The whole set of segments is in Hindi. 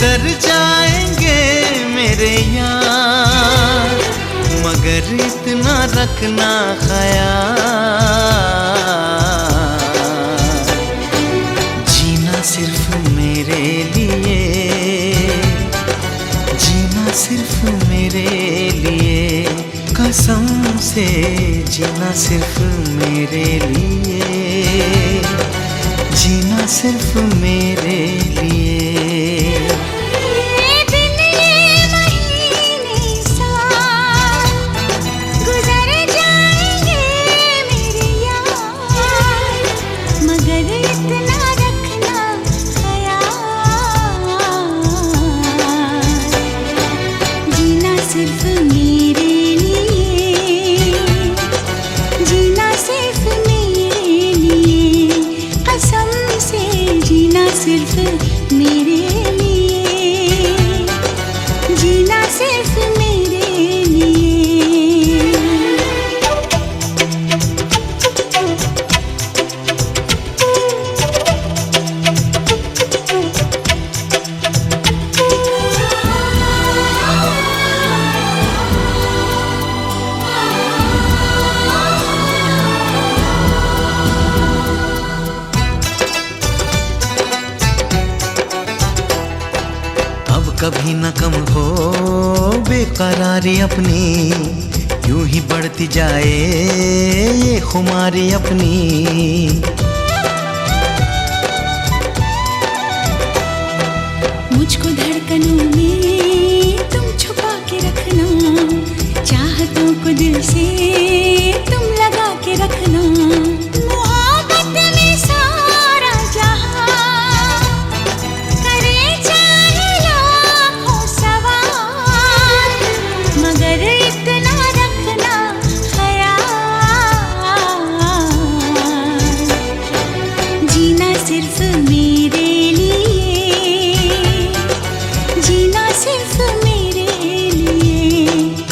गुजर जाएंगे मेरे यार, मगर इतना रखना ख्याल, जीना सिर्फ मेरे लिए, जीना सिर्फ मेरे लिए, कसम से जीना सिर्फ मेरे लिए, जीना सिर्फ मेरे लिए। सिर्फ मेरे लिए, जीना सिर्फ मेरे लिए। कभी न कम हो बेकरारी अपनी, यूं ही बढ़ती जाए ये खुमारी अपनी। मुझको धड़कनों में तुम छुपा के रखना, चाहतों को दिल से तुम लगा के रखना।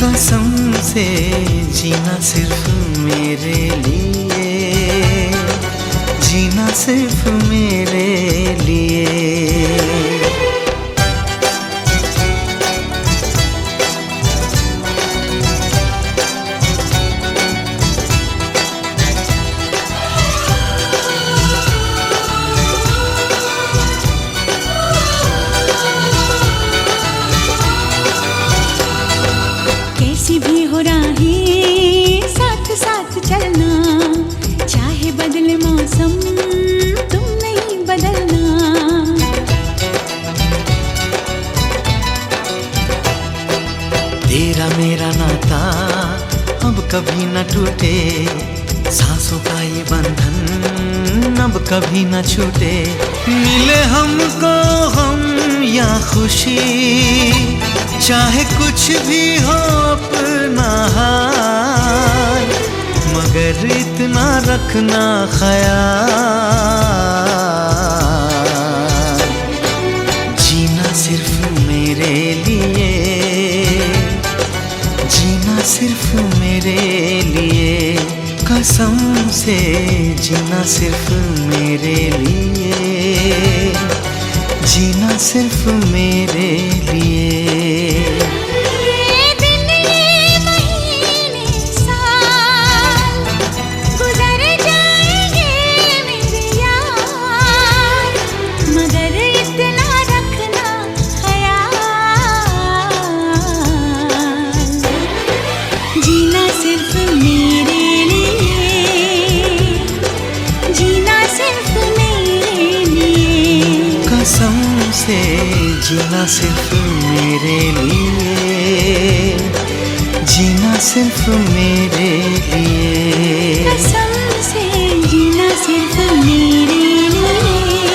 कसम से जीना सिर्फ मेरे लिए, जीना सिर्फ मेरे लिए। भी हो राहें साथ साथ चलना, चाहे बदले मौसम तुम नहीं बदलना। तेरा मेरा नाता अब कभी न टूटे, सांसों का ये बंधन अब कभी न छूटे। मिले हमको हम या खुशी, चाहे कुछ भी हो अपना हाल, मगर इतना रखना ख्याल, जीना सिर्फ मेरे लिए, जीना सिर्फ मेरे लिए, कसम से जीना सिर्फ मेरे लिए, जीना सिर्फ मेरे लिए। जीना सिर्फ मेरे लिए, जीना सिर्फ मेरे लिए, कसम से जीना सिर्फ मेरे लिए, जीना सिर्फ मेरे लिए, कसम से जीना सिर्फ मेरे लिए,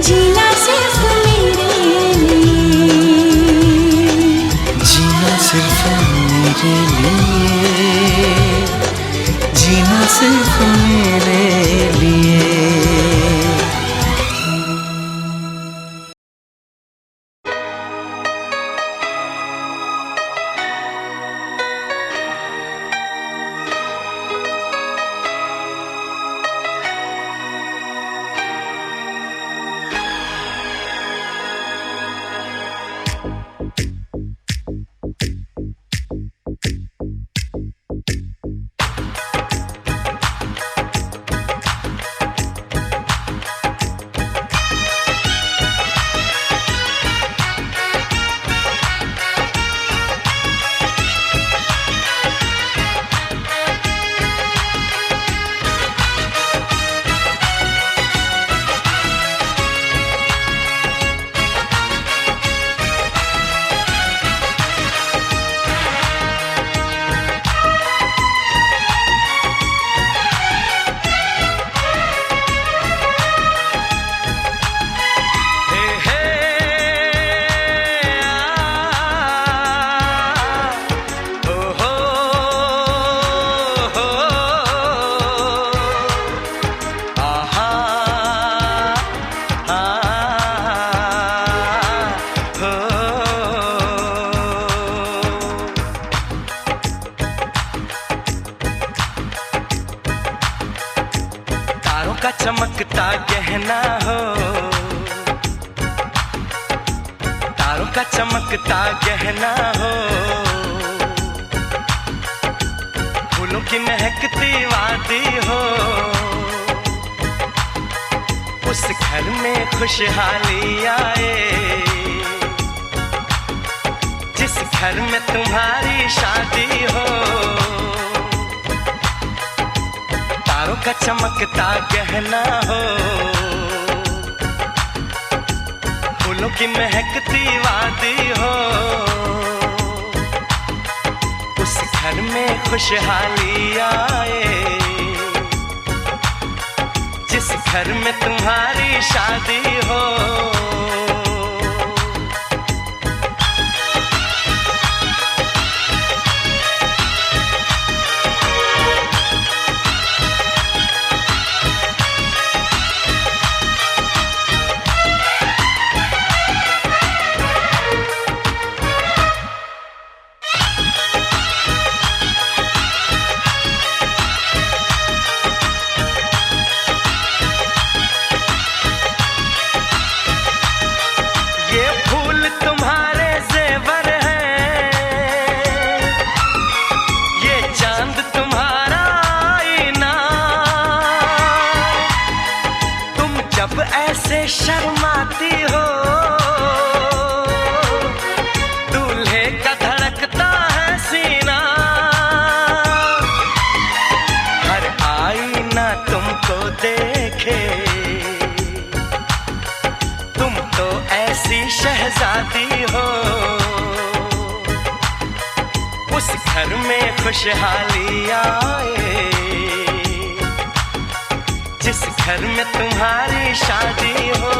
जीना सिर्फ मेरे लिए, जीना सिर्फ मेरे लिए, जीना सिर्फ मेरे लिए। का चमकता गहना हो, फूलों की महकती वादी हो, उस घर में खुशहाली आए जिस घर में तुम्हारी शादी हो। तारों का चमकता गहना हो, फूलों की महकती वादी हो, उस घर में खुशहाली आए जिस घर में तुम्हारी शादी हो। ऐसे शर्माती हो, दूल्हे का धड़कता है सीना, हर आईना तुमको देखे, तुम तो ऐसी शहजादी हो। उस घर में खुशहाली आए जिस घर में तुम्हारी शादी हो।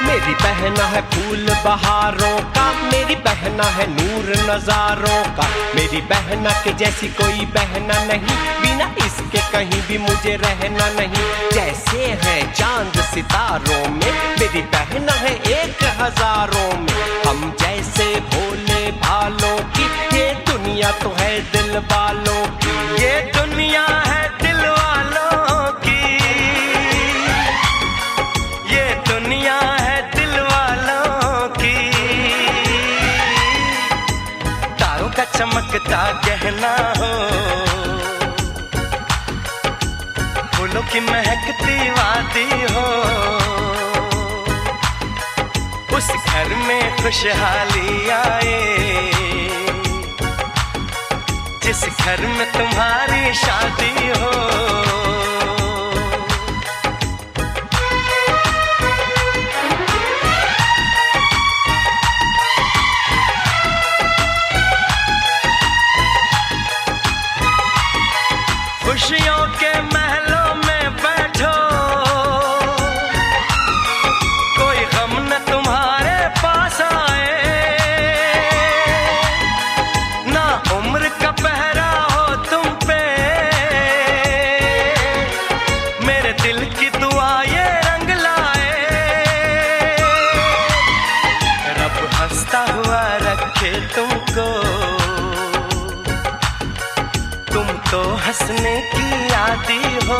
मेरी बहना है फूल बहारों का, मेरी बहना है नूर नजारों का, मेरी बहना के जैसी कोई बहना नहीं, बिना इसके कहीं भी मुझे रहना नहीं। जैसे है चांद सितारों में, मेरी बहना है 1000 में, हम जैसे भोले भालों की, ये दुनिया तो है दिल वालों की, ये दुनिया है दिल वालों की, ये दुनिया है दिल वालों की। तारों का चमकता गहना हो, फूलों की महकती वादी हो, उस घर में खुशहाली आए जिस घर में तुम्हारी शादी हो। खुशियों के महलों में बैठो, कोई गम न तुम्हारे पास आए, ना उम्र का पहरा हो तुम पे, मेरे दिल की दुआ ये रंग लाए। रब हंसता हुआ रखे तुमको, तुम तो हंसने की आदी हो।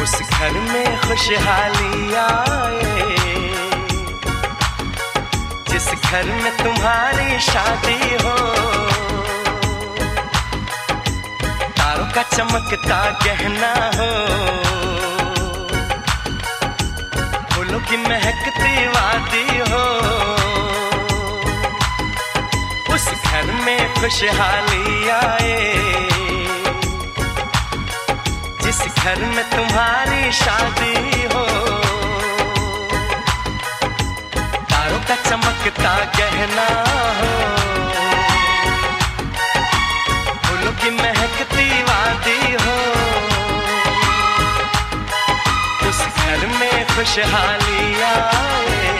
उस घर में खुशहाली आए जिस घर में तुम्हारी शादी हो। तारों का चमकता गहना हो, फूलों की महकती वादी हो, उस घर में खुशहाली आए जिस घर में तुम्हारी शादी हो। तारों का चमकता गहना हो, फूलों की महकती वादी हो, उस घर में खुशहाली आए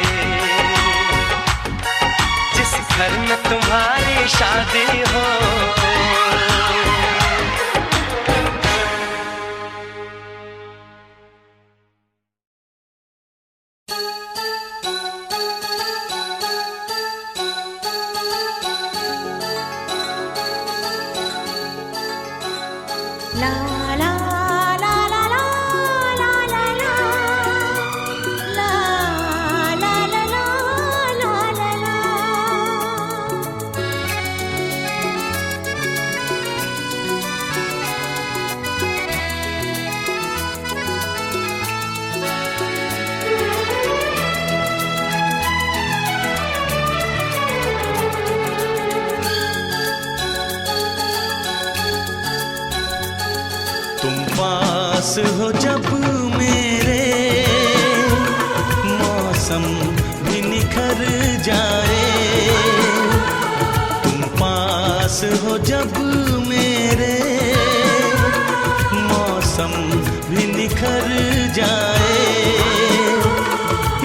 जिस घर में तुम्हारी शादी हो। पास हो जब मेरे, मौसम भी निखर जाए। तुम पास हो जब मेरे, मौसम भी निखर जाए।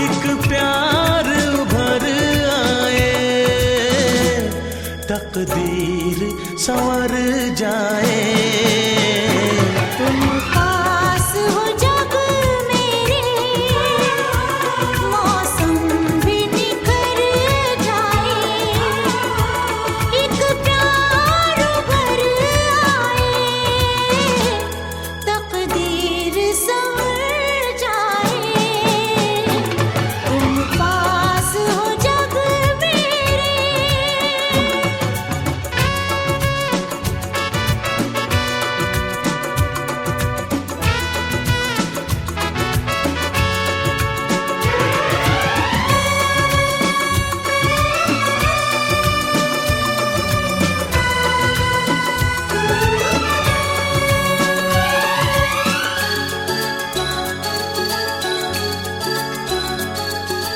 एक प्यार उभर आए, तकदीर संवर जाए। तुम पास हो जब मेरे, मौसम भी निखर जाए। एक प्यार उभर आए, तकदीर संवर जाए। तुम पास हो जब मेरे।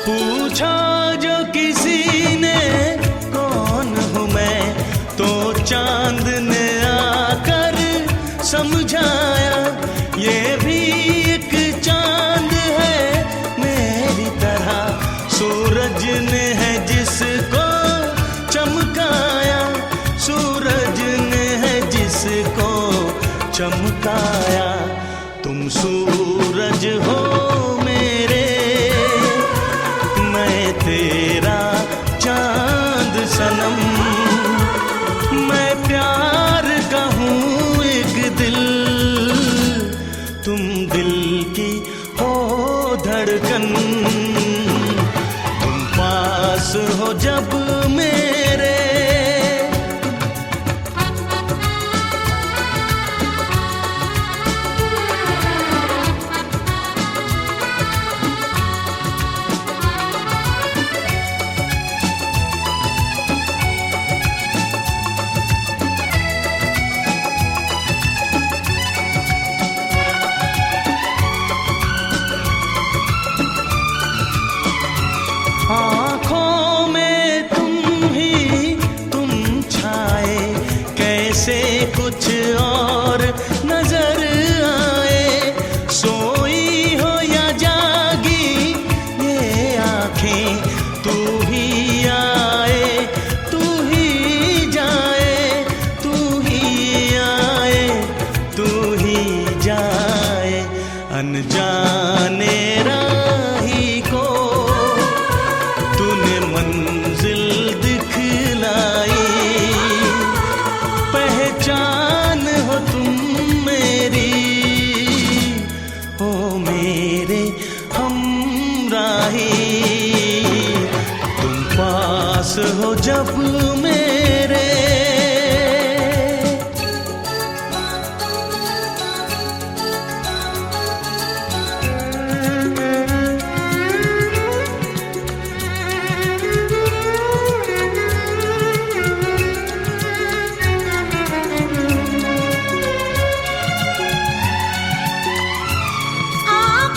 पूछा जो किसी ने कौन हूँ मैं, तो चांद ने आकर समझाया। ये भी एक चांद है मेरी तरह, सूरज ने है जिसको चमकाया। सूरज ने है जिसको चमकाया। तुम सूरज हो मेरे, मैं तेरा चांद सनम। मैं प्यार का हूँ एक दिल, तुम दिल की हो धड़कन। तुम पास हो जब मेरे, आँखों में तुम ही तुम छाए, कैसे कुछ और नजर आए। सोई हो या जागी ये आँखें, तू ही आए तू ही जाए, तू ही आए तू ही जाए। अनजाने राही को तूने मंजिल दिखलाई। पहचान हो तुम मेरी, ओ मेरे हमराही। तुम पास हो जब मेरे,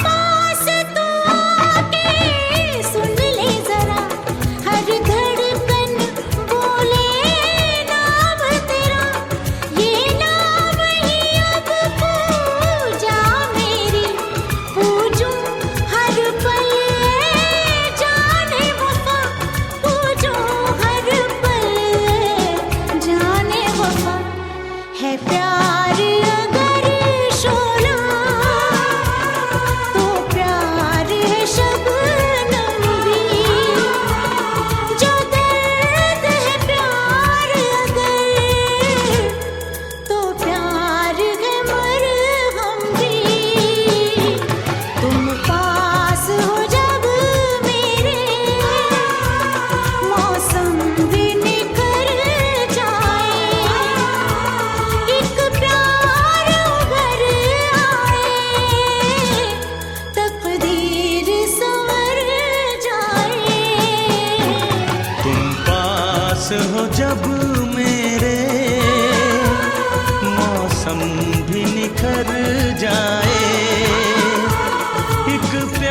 पास तो आके सुन ले जरा, हर धड़कन बोले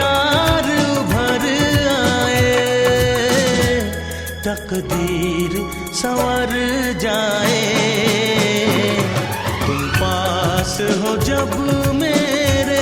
प्यार उभर आए, तकदीर संवर जाए। तुम पास हो जब मेरे,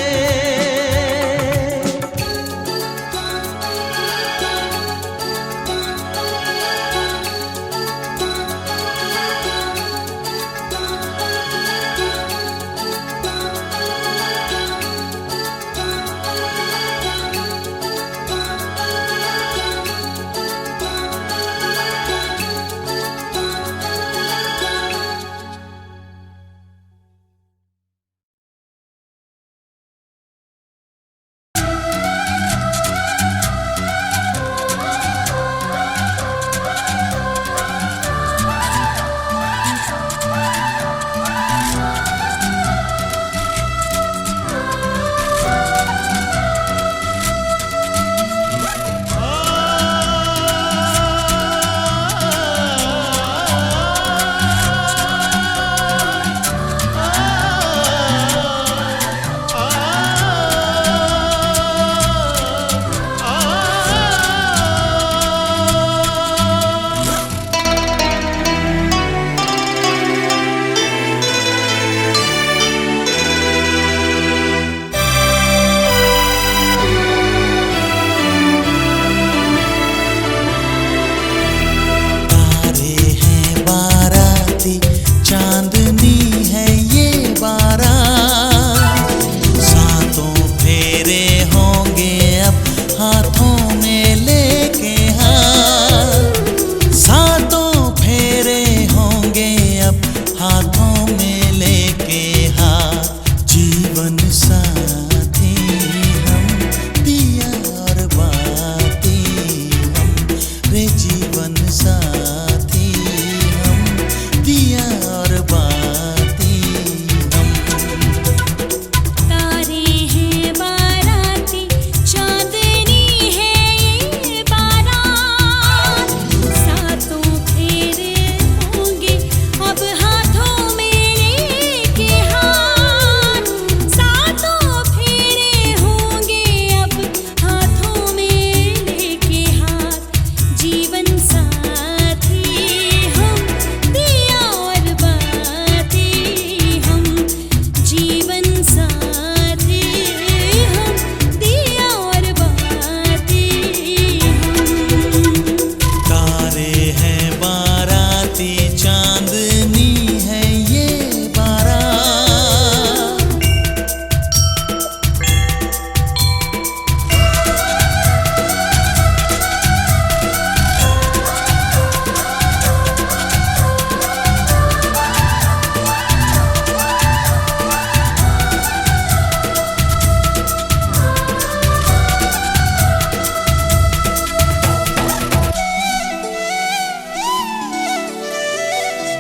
चांदनी है ये बारात, सातों फेरे होंगे अब हाथों में लेके हाथ, सातों फेरे होंगे अब हाथों में लेके हाथ। जीवन साथी हम, पिया और बाती हम, रे जीवन साथी हम, पिया और बाती हम। तारे हैं बाराती, चांदनी है ये बारात, सातों फेरे होंगे अब हाथों में लेके हाथ, सातों फेरे होंगे अब हाथों में लेके हाथ। जीवन साथी हम, दिया और बाती हम, जीवन साथी हम, दिया और बाती हम। तारे हैं बाराती, चांदनी है ये बारात।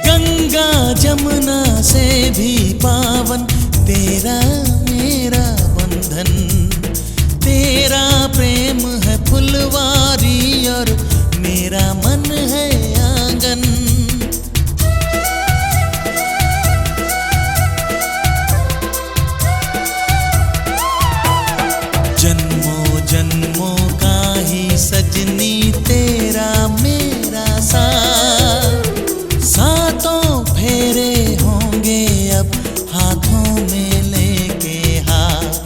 गंगा जमुना से भी पावन तेरा मेरा बंधन, तेरा प्रेम है फुलवारी और मेरा मन है आंगन। जन्मों जन्मों का ही सजनी तेरा मेरा साथ, सातों फेरे होंगे अब हाथों में लेके हाथ।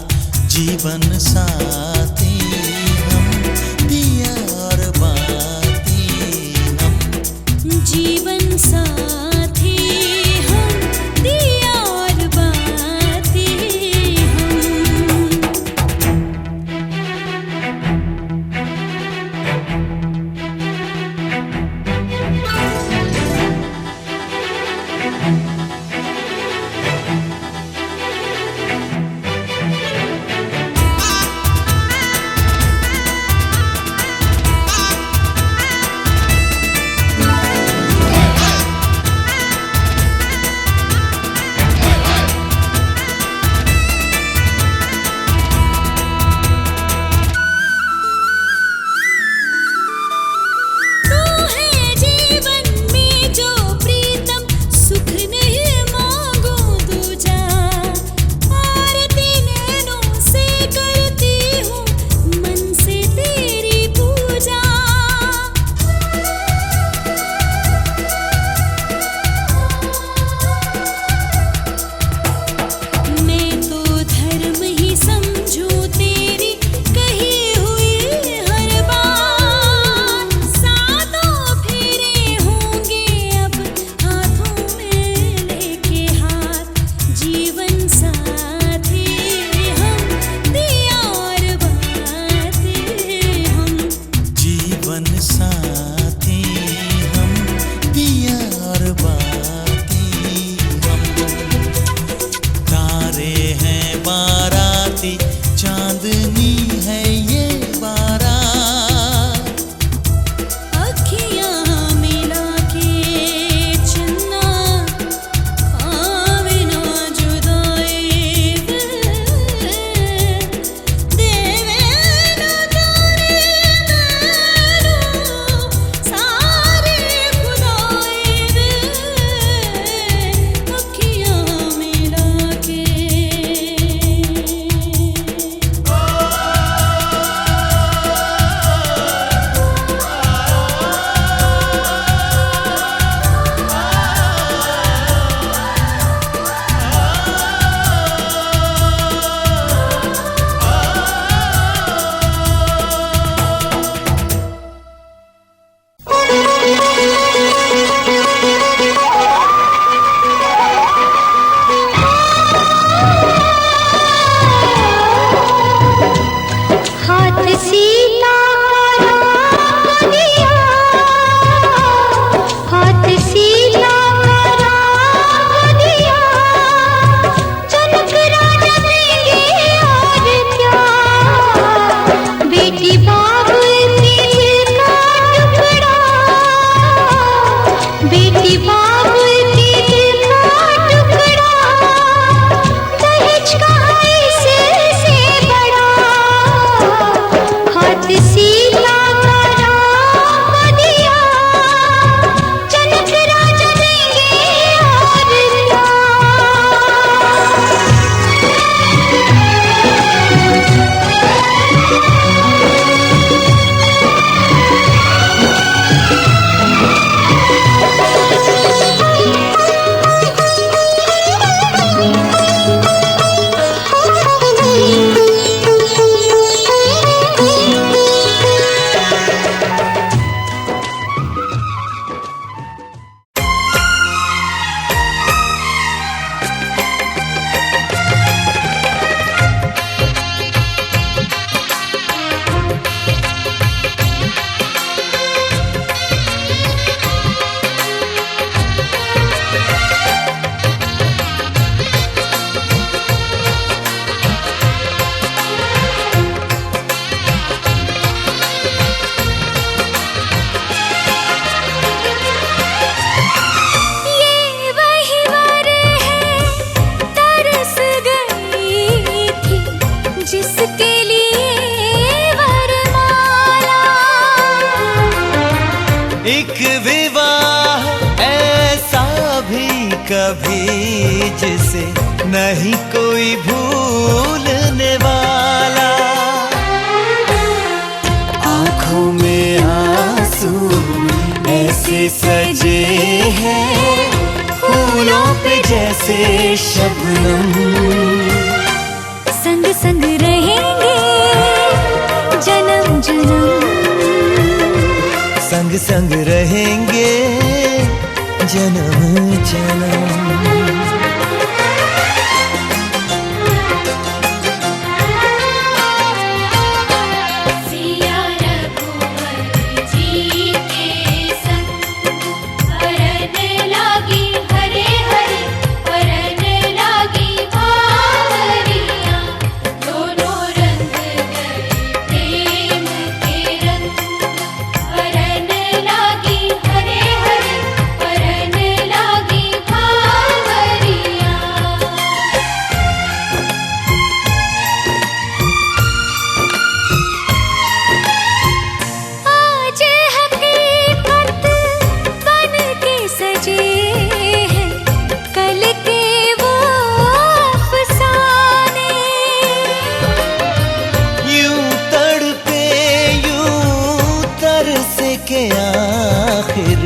एक विवाह ऐसा भी कभी जिसे नहीं कोई भूलने वाला। आंखों में आंसू ऐसे सजे हैं फूलों पे जैसे शबनम। संग संग रहेंगे जन्म जन्म, संग संग रहेंगे जन्म जन्म। के आखिर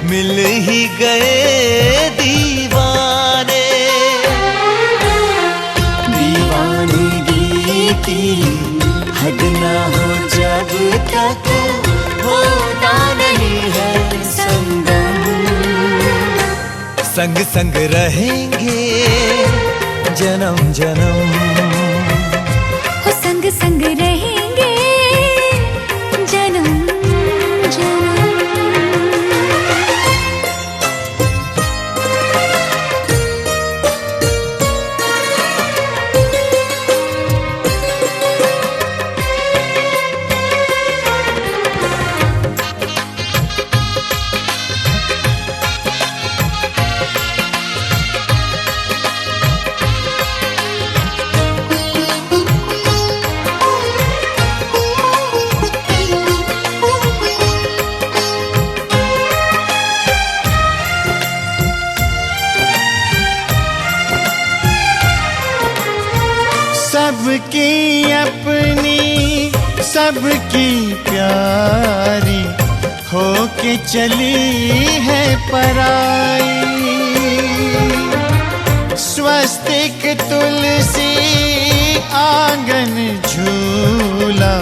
मिल ही गए दीवाने। दीवानगी की हद ना हो जब तक होता नहीं है संगम। संग संग रहेंगे जन्म जन्म, हो संग संग रहेंगे जन्म जन्म। सबकी अपनी सबकी प्यारी होके चली है पराई। स्वस्तिक तुलसी आंगन झूला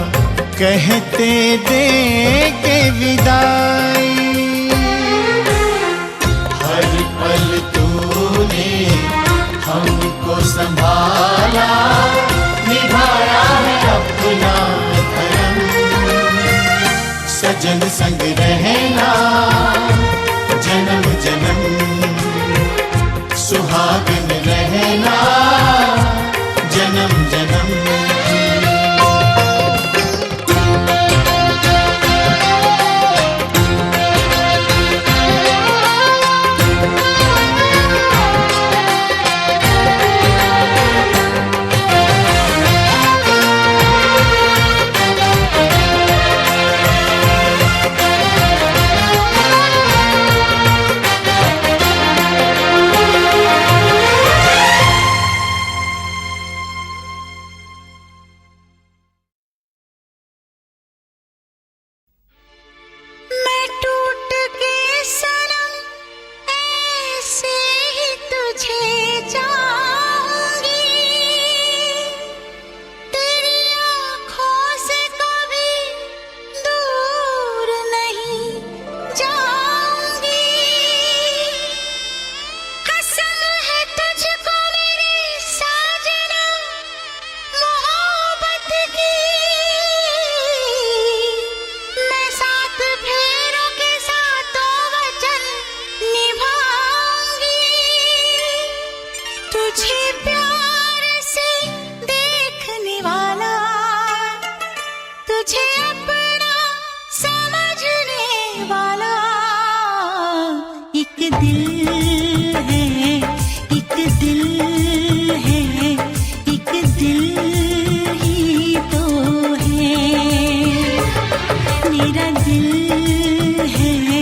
कहते देंगे विदाई। हर पल तूने हमको संभाला, निभाया है अपना धर्म। सजन संग रहना जन्म जन्म, सुहागन रहना जन्म जन्म। मेरा दिल है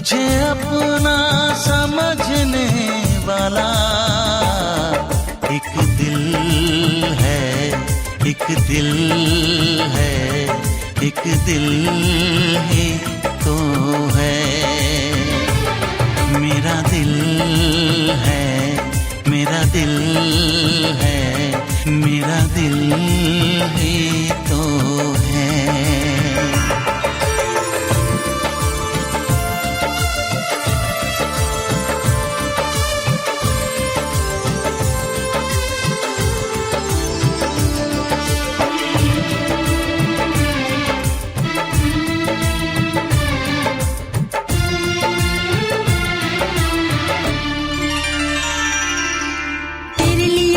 तुझे अपना समझने वाला एक दिल है, एक दिल है, एक दिल ही तो है। मेरा दिल है, मेरा दिल है, मेरा दिल ही तो है।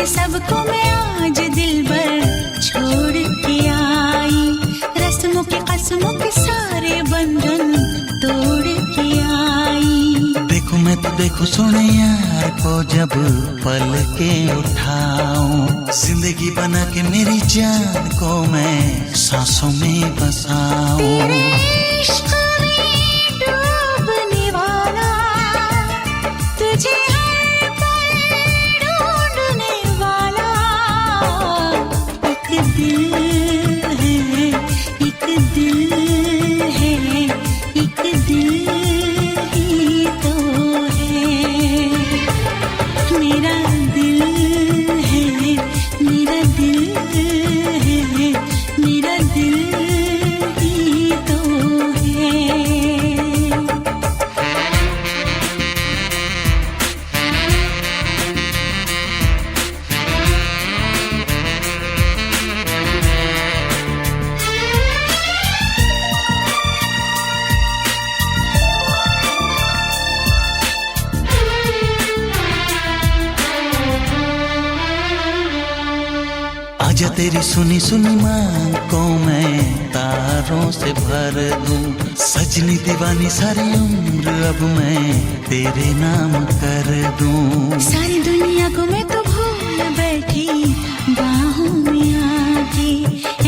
सबको मैं आज दिल भर छोड़ के आई, रस्मों के कसमों के सारे बंधन तोड़ के आई। देखो मैं तो देखो सोने यार को जब पल के उठाऊं, जिंदगी बना के मेरी जान को मैं सांसों में बसाऊं। तेरे इश्क में डूबने वाला तुझे दिल है, एक दिल है, एक दिल ही तो है। मेरा दिल है, मेरा दिल है, मेरा दिल ही तो है। आजा तेरी सुनी सुनी मांग को मैं तारों से भर दूं, सजनी दीवानी सारी उम्र अब मैं तेरे नाम कर दूं। सारी दुनिया को मैं तो भूल बैठी बाहों में आके,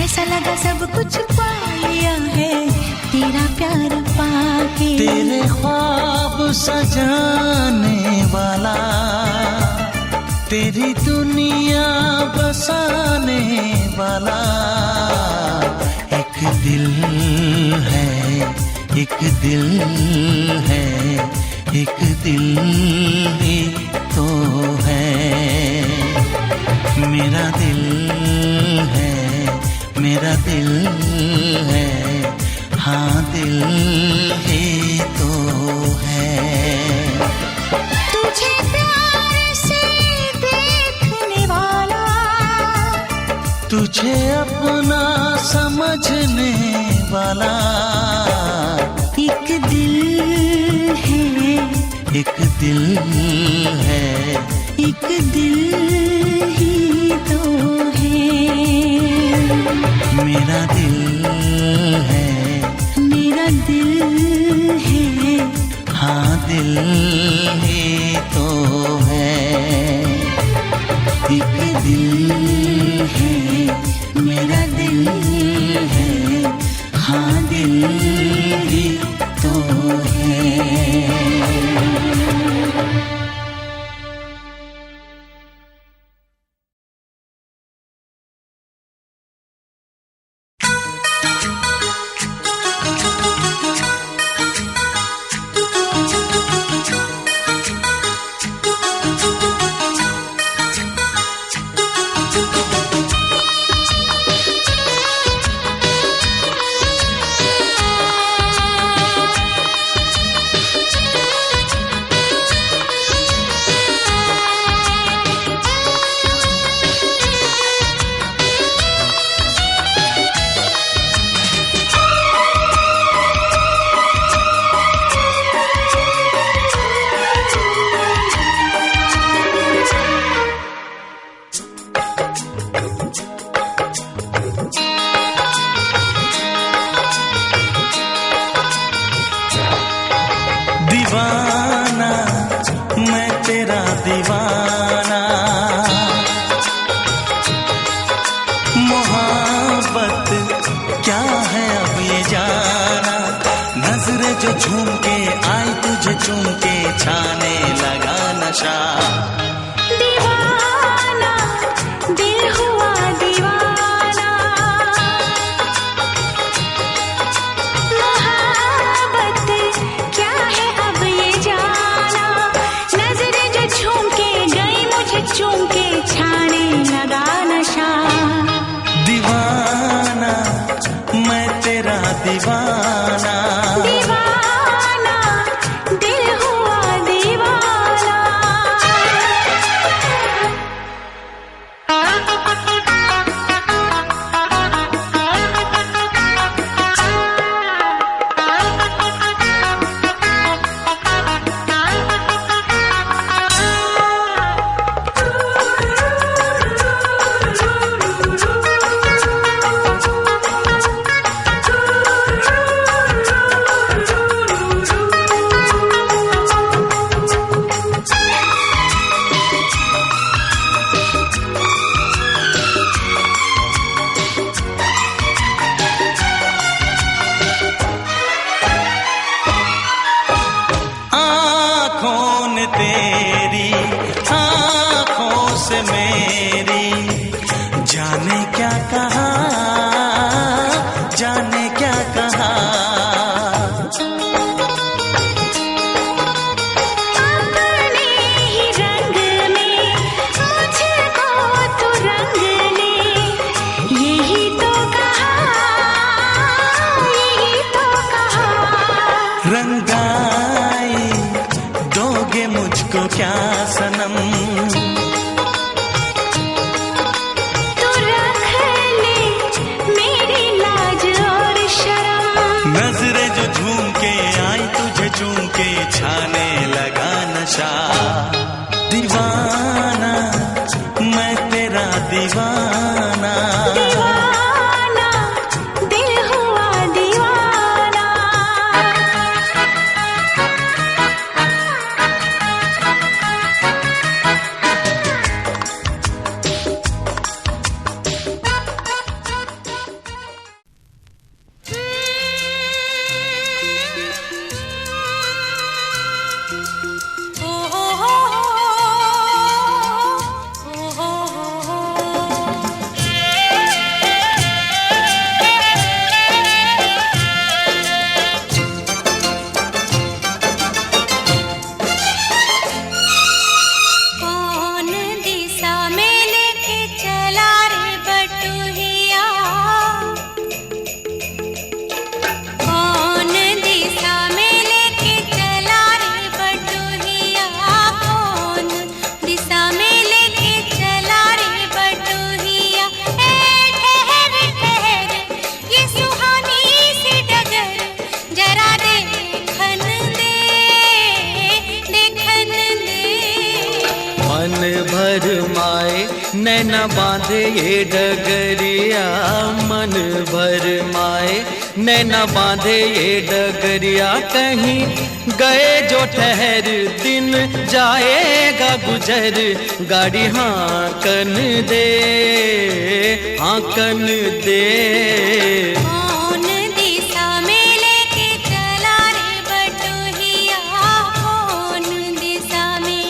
ऐसा लगा सब कुछ पा लिया है तेरा प्यार पाके। तेरे ख्वाब सजाने वाला, तेरी दुनिया बसाने वाला एक दिल है, एक दिल है, एक दिल ही तो है। मेरा दिल है, मेरा दिल है, हाँ दिल ही तो है। तुझे प्यार से देखने वाला, तुझे अपना समझने वाला एक दिल है, एक दिल है, एक दिल ही तो है। मेरा दिल है, मेरा दिल है, हाँ दिल ही तो है। एक दिल है, मेरा दिल है, हाँ दिल ही तो है। दीवाना मैं तेरा दीवाना, मोहब्बत क्या है अब ये जाना। नजरें जो झूम के आई तुझे चूम के छाने लगा नशा। दीवाना दिल हुआ दीवाना, मोहब्बत क्या है अब ये जाना। नजरें जो झूम के गई मुझे चूम के छाने लगा नशा। दीवाना मैं तेरा दीवाना, दीवाना दिल हुआ दीवाना। आँखों ने तेरी आँखों से मेरी जाने क्या कहा, जाने क्या कहा। अपने ही रंग में मुझको तो रंग ले, यही तो कहा, यही तो कहा। रंगाई दोगे मुझको क्या सनम, तू रख ले मेरी लाज और शर्म। नजरें जो झूम के आई तुझे चूम के छाने लगा नशा। दीवाना मैं तेरा दीवाना, दीवाना दिल हुआ दीवाना। ओ हो हो हो, ओ हो हो। कौन दिशा में लेके चला रे बटुहिया, कौन दिशा में लेके चला रे बटुहिया, कौन दिशा में लेके चला रे बटुहिया। ए ठहर ठहर ये सुहानी सी डगर, जरा देखन दे, देखन दे। मन भर माए नैना बांधे ये डगरिया, मन भर माए नैना बांधे ये डगरिया। कहीं गए जो ठहर दिन जाएगा गुजर, गाड़ी हाँकन दे, हाँकन दे। कौन दिशा में लेके चला रे बटुहिया, कौन दिशा में।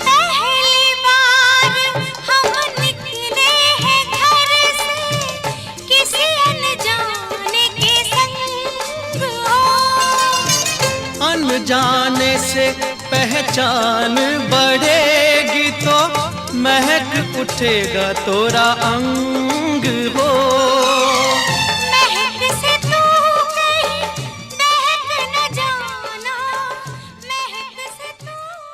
पहली बार हम निकले हैं घर से, किसी अनजाने के संग हो। अनजाने से पहचान बढ़ेगी तो महक उठेगा तोरा अंग